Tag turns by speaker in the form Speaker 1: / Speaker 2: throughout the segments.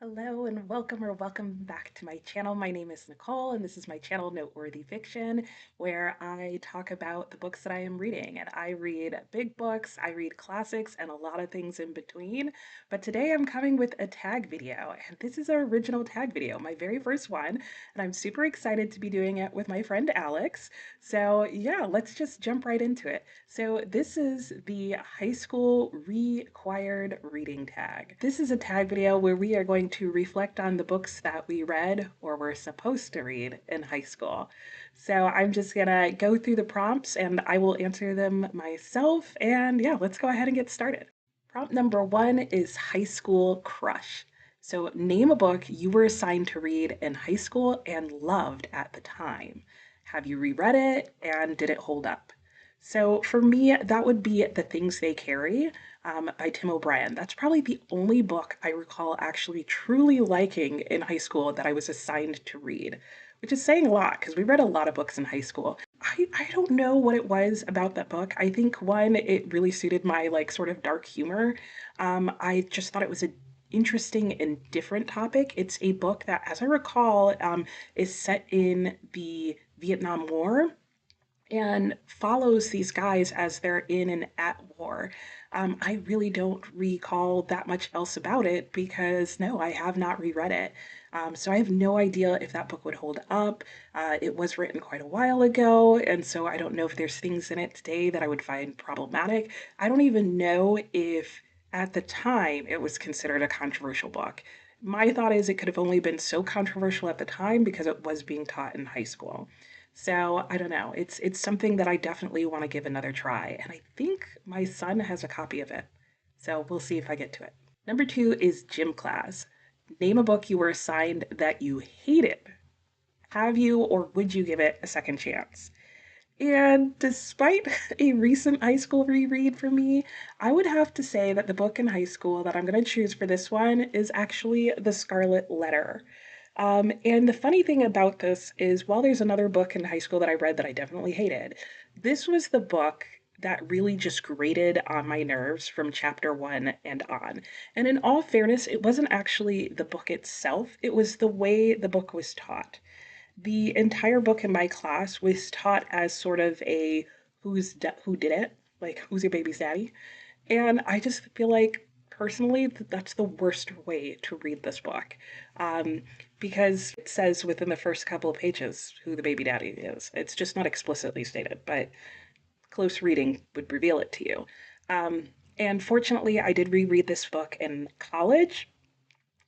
Speaker 1: Hello and welcome back to my channel. My name is Nicole and this is my channel Noteworthy Fiction, where I talk about the books that I am reading. And I read big books, I read classics, and a lot of things in between. But today I'm coming with a tag video, and this is an original tag video, my very first one, and I'm super excited to be doing it with my friend Alex. So yeah, let's just jump right into it. So this is the high school required reading tag. This is a tag video where we are going to reflect on the books that we read or were supposed to read in high school. So I'm just gonna go through the prompts and I will answer them myself. And yeah, let's go ahead and get started. Prompt number one is high school crush. So name a book you were assigned to read in high school and loved at the time. Have you reread it and did it hold up? So for me, that would be The Things They Carry by Tim O'Brien. That's probably the only book I recall actually truly liking in high school that I was assigned to read, which is saying a lot because we read a lot of books in high school. I don't know what it was about that book. I think one, it really suited my like sort of dark humor. I just thought it was an interesting and different topic. It's a book that, as I recall, is set in the Vietnam War and follows these guys as they're in and at war. I really don't recall that much else about it because no, I have not reread it. So I have no idea if that book would hold up. It was written quite a while ago, and so I don't know if there's things in it today that I would find problematic. I don't even know if at the time it was considered a controversial book. My thought is it could have only been so controversial at the time because it was being taught in high school. So I don't know. It's something that I definitely want to give another try. And I think my son has a copy of it. So we'll see if I get to it. Number two is gym class. Name a book you were assigned that you hated. Have you or would you give it a second chance? And despite a recent high school reread for me, I would have to say that the book in high school that I'm going to choose for this one is actually The Scarlet Letter. And the funny thing about this is, while there's another book in high school that I read that I definitely hated, this was the book that really just grated on my nerves from chapter one and on. And in all fairness, it wasn't actually the book itself, it was the way the book was taught. The entire book in my class was taught as sort of a who did it, like who's your baby's daddy. And I just feel like personally that's the worst way to read this book. Um, because it says within the first couple of pages who the baby daddy is. It's just not explicitly stated, but close reading would reveal it to you. And fortunately, I did reread this book in college,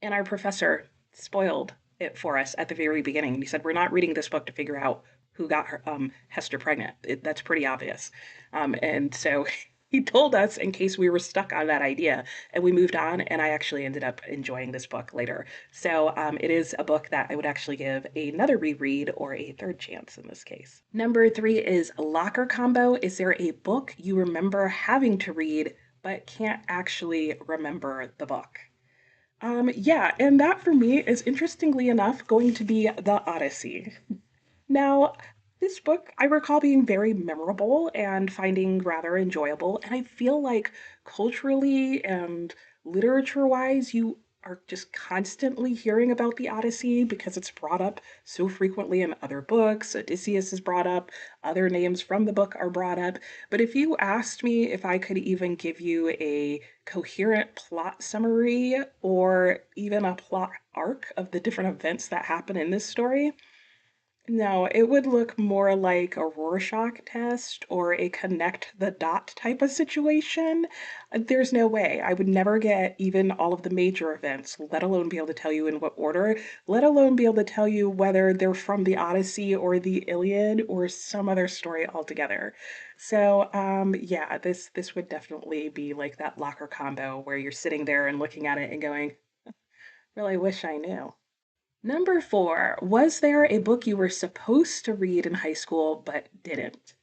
Speaker 1: and our professor spoiled it for us at the very beginning. He said, "We're not reading this book to figure out who got Hester pregnant. That's pretty obvious." And so he told us in case we were stuck on that idea, and we moved on. And I actually ended up enjoying this book later. So it is a book that I would actually give another reread or a third chance in this case. Number three is locker combo. Is there a book you remember having to read but can't actually remember the book? Yeah, and that for me is interestingly enough going to be The Odyssey. Now, this book I recall being very memorable and finding rather enjoyable, and I feel like culturally and literature-wise, you are just constantly hearing about the Odyssey because it's brought up so frequently in other books. Odysseus is brought up, other names from the book are brought up. But if you asked me if I could even give you a coherent plot summary or even a plot arc of the different events that happen in this story, no, it would look more like a Rorschach test or a connect the dot type of situation. There's no way. I would never get even all of the major events, let alone be able to tell you in what order, let alone be able to tell you whether they're from the Odyssey or the Iliad or some other story altogether. So, yeah, this would definitely be like that locker combo where you're sitting there and looking at it and going, really wish I knew. Number four, was there a book you were supposed to read in high school but didn't?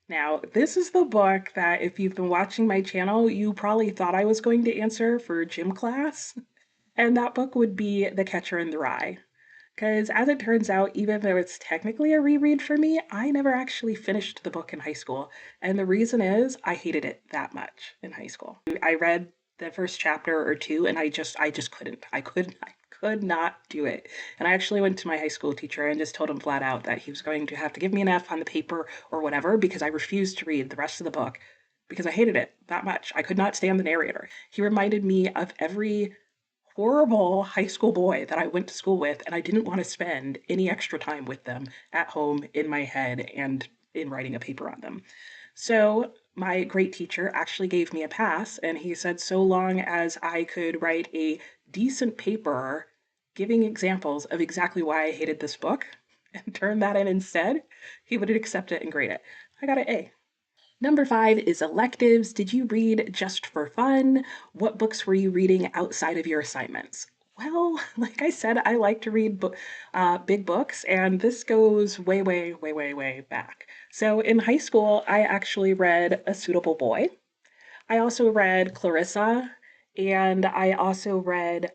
Speaker 1: Now, this is the book that if you've been watching my channel, you probably thought I was going to answer for gym class. And that book would be The Catcher in the Rye. Because as it turns out, even though it's technically a reread for me, I never actually finished the book in high school. And the reason is I hated it that much in high school. I read the first chapter or two and I just couldn't. I could not do it. And I actually went to my high school teacher and just told him flat out that he was going to have to give me an F on the paper or whatever because I refused to read the rest of the book because I hated it that much. I could not stand the narrator. He reminded me of every horrible high school boy that I went to school with, and I didn't want to spend any extra time with them at home in my head and in writing a paper on them. So my great teacher actually gave me a pass, and he said so long as I could write a decent paper giving examples of exactly why I hated this book and turn that in instead, he would accept it and grade it. I got an A. Number 5 is electives. Did you read just for fun? What books were you reading outside of your assignments? Well, like I said, I like to read big books, and this goes way, way, way, way, way back. So in high school, I actually read A Suitable Boy. I also read Clarissa, and I also read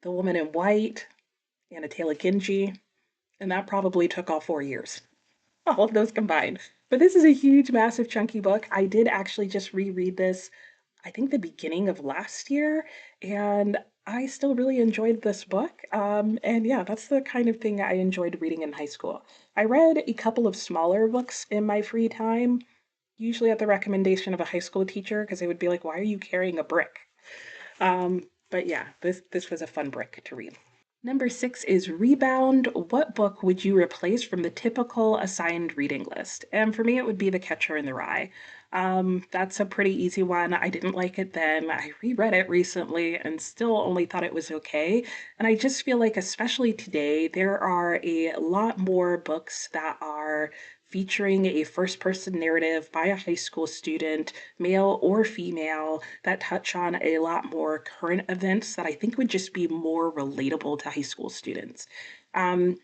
Speaker 1: The Woman in White and A Tale of Genji, and that probably took all 4 years. All of those combined. But this is a huge, massive, chunky book. I did actually just reread this, I think the beginning of last year, and I still really enjoyed this book. And yeah, that's the kind of thing I enjoyed reading in high school. I read a couple of smaller books in my free time, usually at the recommendation of a high school teacher, because they would be like, "Why are you carrying a brick?" But yeah, this was a fun brick to read. Number 6 is Rebound. What book would you replace from the typical assigned reading list? And for me, it would be The Catcher in the Rye. That's a pretty easy one. I didn't like it then. I reread it recently and still only thought it was okay. And I just feel like, especially today, there are a lot more books that are featuring a first person narrative by a high school student, male or female, that touch on a lot more current events that I think would just be more relatable to high school students. Um,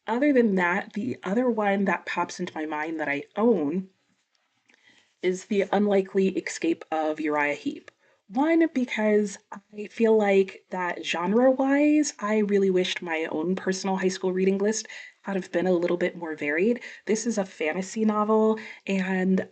Speaker 1: Other than that, the other one that pops into my mind that I own is The Unlikely Escape of Uriah Heep. One, because I feel like that genre wise, I really wished my own personal high school reading list had have been a little bit more varied. This is a fantasy novel, and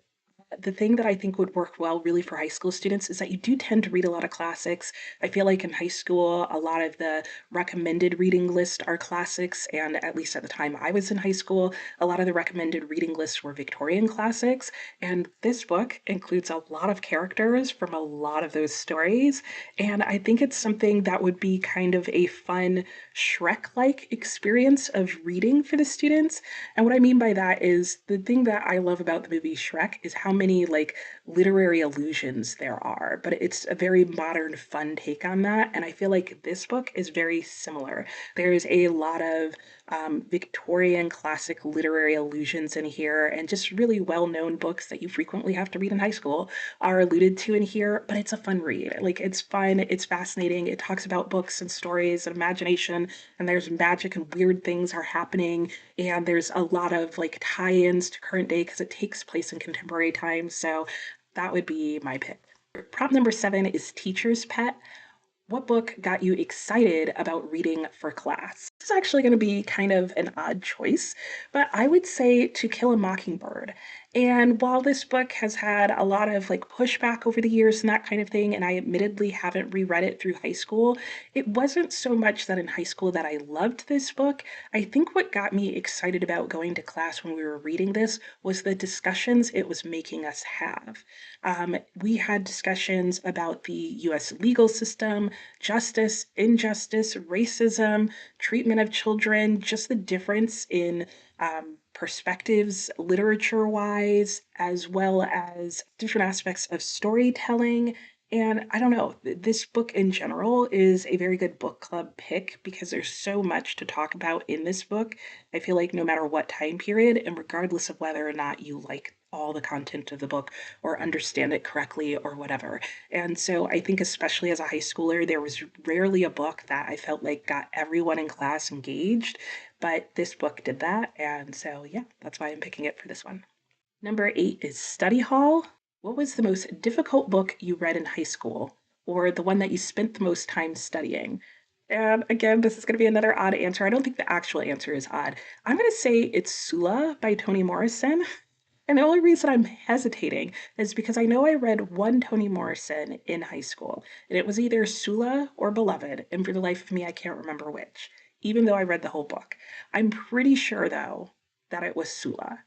Speaker 1: the thing that I think would work well really for high school students is that you do tend to read a lot of classics. I feel like in high school, a lot of the recommended reading lists are classics, and at least at the time I was in high school, a lot of the recommended reading lists were Victorian classics. And this book includes a lot of characters from a lot of those stories. And I think it's something that would be kind of a fun Shrek-like experience of reading for the students. And what I mean by that is the thing that I love about the movie Shrek is how many like literary allusions there are, but it's a very modern, fun take on that. And I feel like this book is very similar. There's a lot of Victorian classic literary allusions in here, and just really well known books that you frequently have to read in high school are alluded to in here, but it's a fun read. Like, it's fun, it's fascinating. It talks about books and stories and imagination, and there's magic and weird things are happening, and there's a lot of like tie-ins to current day because it takes place in contemporary times. So that would be my pick. Prop number 7 is Teacher's Pet. What book got you excited about reading for class? This is actually going to be kind of an odd choice, but I would say To Kill a Mockingbird. And while this book has had a lot of like pushback over the years and that kind of thing, and I admittedly haven't reread it through high school, it wasn't so much that in high school that I loved this book. I think what got me excited about going to class when we were reading this was the discussions it was making us have. We had discussions about the US legal system, justice, injustice, racism, treatment of children, just the difference in perspectives literature wise, as well as different aspects of storytelling. And I don't know, this book in general is a very good book club pick because there's so much to talk about in this book. I feel like no matter what time period, and regardless of whether or not you like all the content of the book or understand it correctly or whatever. And so I think, especially as a high schooler, there was rarely a book that I felt like got everyone in class engaged, but this book did that. And so, yeah, that's why I'm picking it for this one. Number 8 is Study Hall. What was the most difficult book you read in high school, or the one that you spent the most time studying? And again, this is going to be another odd answer. I don't think the actual answer is odd. I'm going to say it's Sula by Toni Morrison. And the only reason I'm hesitating is because I know I read one Toni Morrison in high school, and it was either Sula or Beloved, and for the life of me, I can't remember which, even though I read the whole book. I'm pretty sure, though, that it was Sula.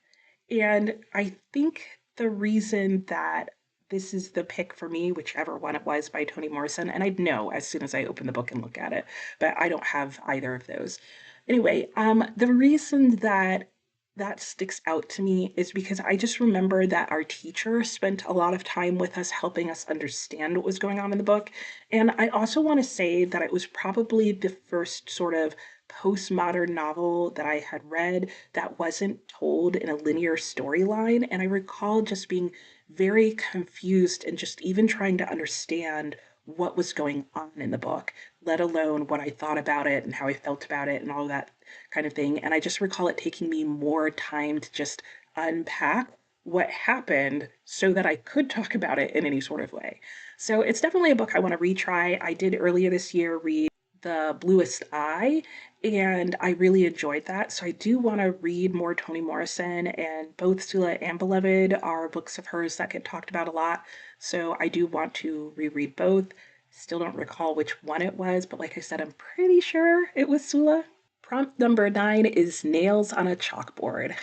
Speaker 1: And I think the reason that this is the pick for me, whichever one it was by Toni Morrison, and I'd know as soon as I open the book and look at it, but I don't have either of those. Anyway, the reason that that sticks out to me is because I just remember that our teacher spent a lot of time with us helping us understand what was going on in the book. And I also want to say that it was probably the first sort of postmodern novel that I had read that wasn't told in a linear storyline. And I recall just being very confused and just even trying to understand what was going on in the book, let alone what I thought about it and how I felt about it and all that kind of thing. And I just recall it taking me more time to just unpack what happened so that I could talk about it in any sort of way. So it's definitely a book I want to retry. I did earlier this year read The Bluest Eye, and I really enjoyed that. So I do want to read more Toni Morrison, and both Sula and Beloved are books of hers that get talked about a lot. So I do want to reread both. Still don't recall which one it was, but like I said, I'm pretty sure it was Sula. Prompt number 9 is Nails on a Chalkboard.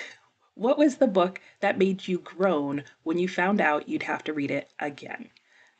Speaker 1: What was the book that made you groan when you found out you'd have to read it again?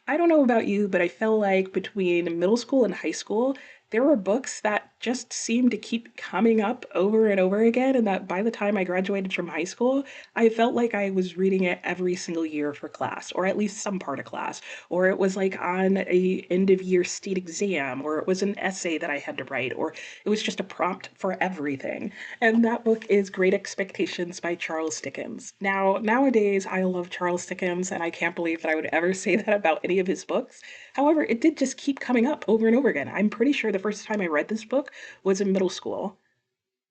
Speaker 1: I don't know about you, but I feel like between middle school and high school, there were books that just seemed to keep coming up over and over again, and that by the time I graduated from high school, I felt like I was reading it every single year for class, or at least some part of class, or it was like on a end of year state exam, or it was an essay that I had to write, or it was just a prompt for everything. And that book is Great Expectations by Charles Dickens. Now, nowadays, I love Charles Dickens, and I can't believe that I would ever say that about any of his books. However, it did just keep coming up over and over again. I'm pretty sure the first time I read this book was in middle school,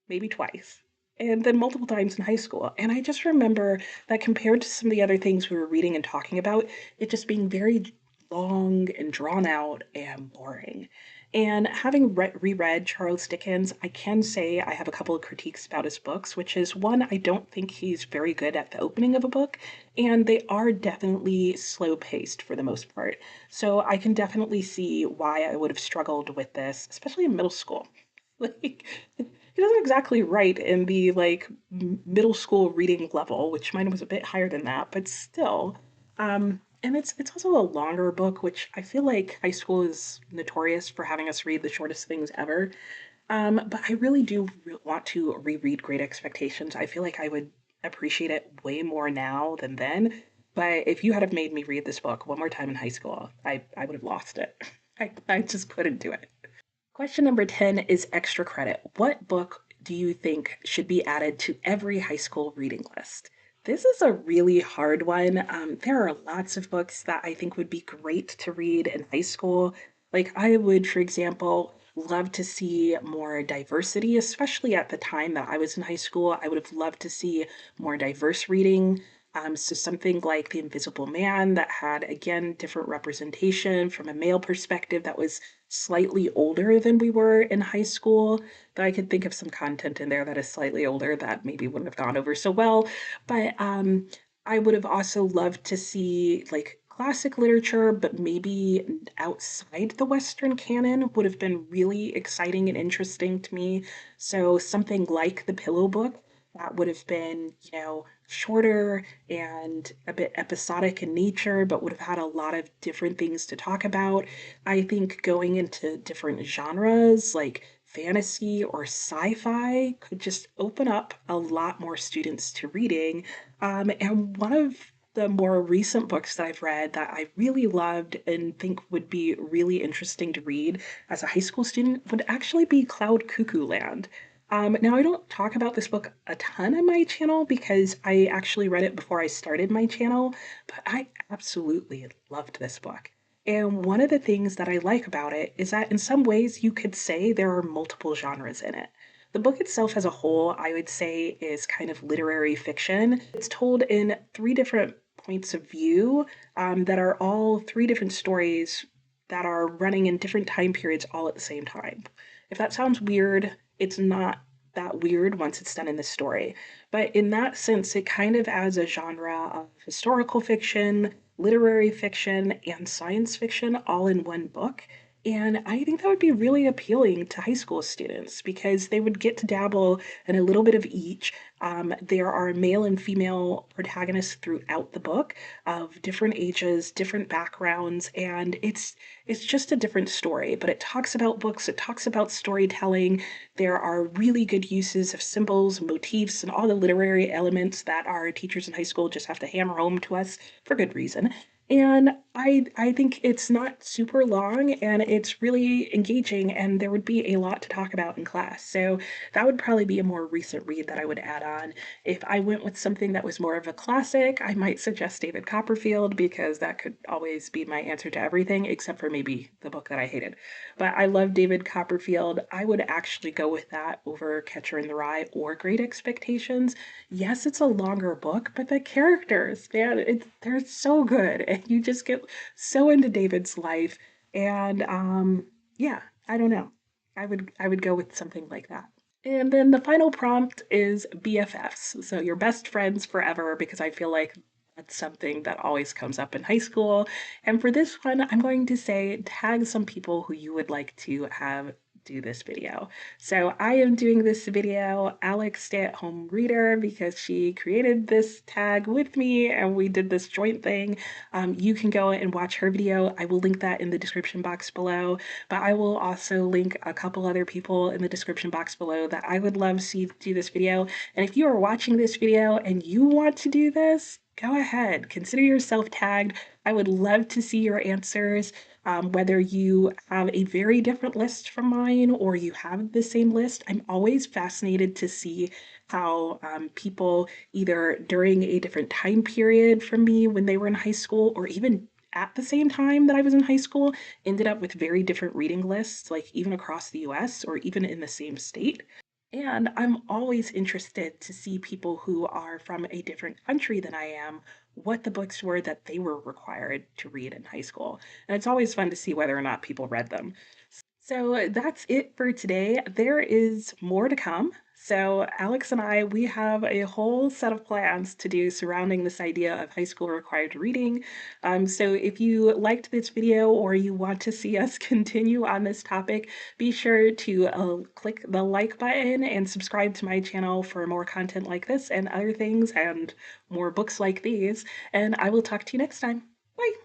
Speaker 1: maybe twice, and then multiple times in high school. And I just remember that compared to some of the other things we were reading and talking about, it just being very long and drawn out and boring. And having reread Charles Dickens, I can say I have a couple of critiques about his books, which is one, I don't think he's very good at the opening of a book, and they are definitely slow paced for the most part. So I can definitely see why I would have struggled with this, especially in middle school. Like, he doesn't exactly write in the like middle school reading level, which mine was a bit higher than that, but still. And it's also a longer book, which I feel like high school is notorious for having us read the shortest things ever. But I really do want to reread Great Expectations. I feel like I would appreciate it way more now than then. But if you had have made me read this book one more time in high school, I would have lost it. I just couldn't do it. Question number 10 is extra credit. What book do you think should be added to every high school reading list? This is a really hard one. There are lots of books that I think would be great to read in high school. Like, I would, for example, love to see more diversity, especially at the time that I was in high school. I would have loved to see more diverse reading. So something like The Invisible Man that had, again, different representation from a male perspective that was slightly older than we were in high school. Though I could think of some content in there that is slightly older that maybe wouldn't have gone over so well. But I would have also loved to see like classic literature, but maybe outside the Western canon would have been really exciting and interesting to me. So something like The Pillow Book that would have been, shorter and a bit episodic in nature, but would have had a lot of different things to talk about. I think going into different genres like fantasy or sci-fi could just open up a lot more students to reading. And one of the more recent books that I've read that I really loved and think would be really interesting to read as a high school student would actually be Cloud Cuckoo Land. Now, I don't talk about this book a ton on my channel because I actually read it before I started my channel, but I absolutely loved this book. And one of the things that I like about it is that in some ways you could say there are multiple genres in it. The book itself as a whole, I would say, is kind of literary fiction. It's told in three different points of view that are all three different stories that are running in different time periods all at the same time. If that sounds weird, it's not that weird once it's done in the story. But in that sense, it kind of adds a genre of historical fiction, literary fiction, and science fiction all in one book. And I think that would be really appealing to high school students because they would get to dabble in a little bit of each. There are male and female protagonists throughout the book of different ages, different backgrounds, and it's just a different story. But it talks about books, it talks about storytelling. There are really good uses of symbols, motifs, and all the literary elements that our teachers in high school just have to hammer home to us for good reason. And I think it's not super long and it's really engaging and there would be a lot to talk about in class. So that would probably be a more recent read that I would add on. If I went with something that was more of a classic, I might suggest David Copperfield because that could always be my answer to everything, except for maybe the book that I hated. But I love David Copperfield. I would actually go with that over Catcher in the Rye or Great Expectations. Yes, it's a longer book, but the characters, man, they're so good, and you just get so into David's life. And yeah, I don't know. I would go with something like that. And then the final prompt is BFFs. So your best friends forever, because I feel like that's something that always comes up in high school. And for this one, I'm going to say tag some people who you would like to have do this video. So I am doing this video, Alex Stay-at-Home Reader, because she created this tag with me and we did this joint thing. You can go and watch her video. I will link that in the description box below, but I will also link a couple other people in the description box below that I would love to see do this video. And if you are watching this video and you want to do this, go ahead, consider yourself tagged. I would love to see your answers. Whether you have a very different list from mine or you have the same list, I'm always fascinated to see how people, either during a different time period from me when they were in high school or even at the same time that I was in high school, ended up with very different reading lists, like even across the US or even in the same state. And I'm always interested to see people who are from a different country than I am, what the books were that they were required to read in high school. And it's always fun to see whether or not people read them. So that's it for today. There is more to come. So Alex and I, we have a whole set of plans to do surrounding this idea of high school required reading. So if you liked this video or you want to see us continue on this topic, be sure to click the like button and subscribe to my channel for more content like this and other things and more books like these. And I will talk to you next time. Bye.